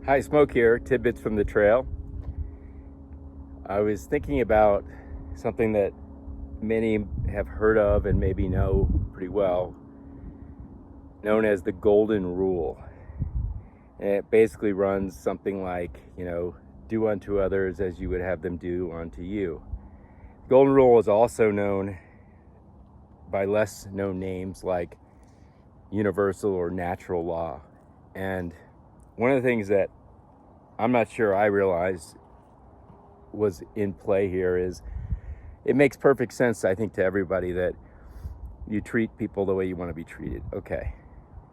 Hi, Smoke here, Tidbits from the Trail. I was thinking about something that many have heard of and maybe know pretty well, known as the Golden Rule. And it basically runs something like, do unto others as you would have them do unto you. The Golden Rule is also known by less known names like universal or natural law. And one of the things that I'm not sure I realized was in play here is it makes perfect sense, I think, to everybody that you treat people the way you want to be treated. Okay.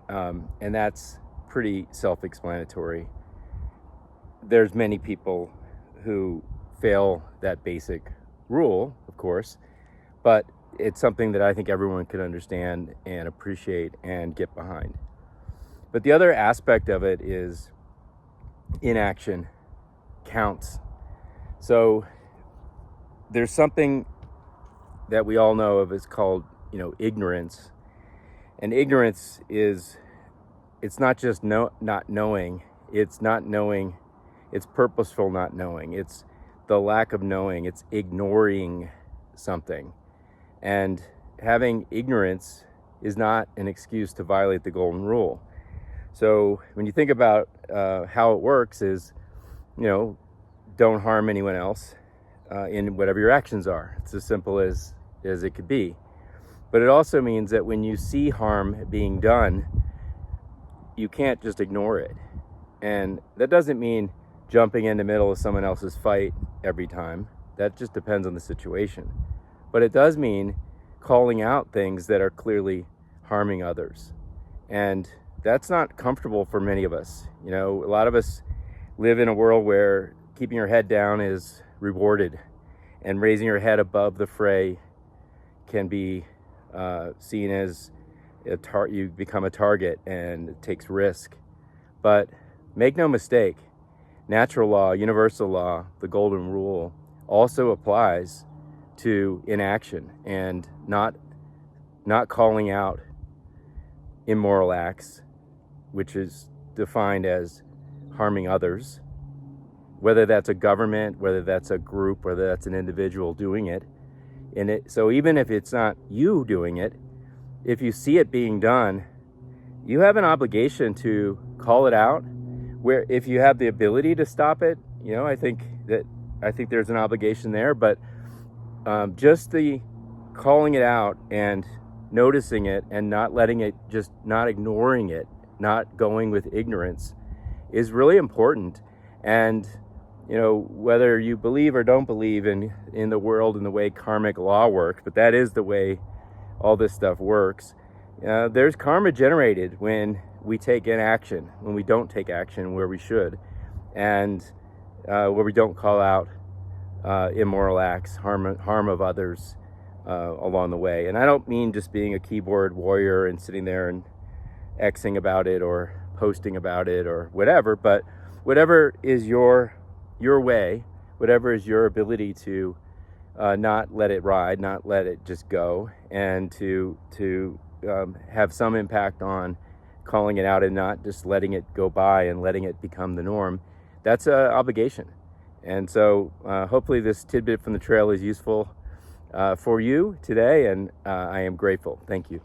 And that's pretty self-explanatory. There's many people who fail that basic rule, of course, but it's something that I think everyone can understand and appreciate and get behind. But the other aspect of it is inaction counts. So there's something that we all know of is called, ignorance. And ignorance it's not just not knowing, it's not knowing, it's purposeful not knowing, it's the lack of knowing, it's ignoring something. And having ignorance is not an excuse to violate the Golden Rule. So when you think about how it works is, don't harm anyone else in whatever your actions are. It's as simple as it could be. But it also means that when you see harm being done, you can't just ignore it. And that doesn't mean jumping in the middle of someone else's fight every time. That just depends on the situation. But it does mean calling out things that are clearly harming others. And that's not comfortable for many of us. A lot of us live in a world where keeping your head down is rewarded, and raising your head above the fray can be seen as you become a target and it takes risk. But make no mistake, natural law, universal law, the Golden Rule also applies to inaction and not calling out immoral acts, which is defined as harming others, whether that's a government, whether that's a group, whether that's an individual doing it. So even if it's not you doing it, if you see it being done, you have an obligation to call it out. Where if you have the ability to stop it, I think there's an obligation there. But just the calling it out and noticing it and not letting it, just not ignoring it, not going with ignorance, is really important. And whether you believe or don't believe in the world and the way karmic law works, but that is the way all this stuff works. There's karma generated when we take inaction, when we don't take action where we should, and where we don't call out immoral acts, harm of others along the way. And I don't mean just being a keyboard warrior and sitting there and Xing about it or posting about it or whatever, but whatever is your way, whatever is your ability to not let it ride, not let it just go, and to have some impact on calling it out and not just letting it go by and letting it become the norm, that's an obligation. And so hopefully this tidbit from the trail is useful for you today, and I am grateful. Thank you.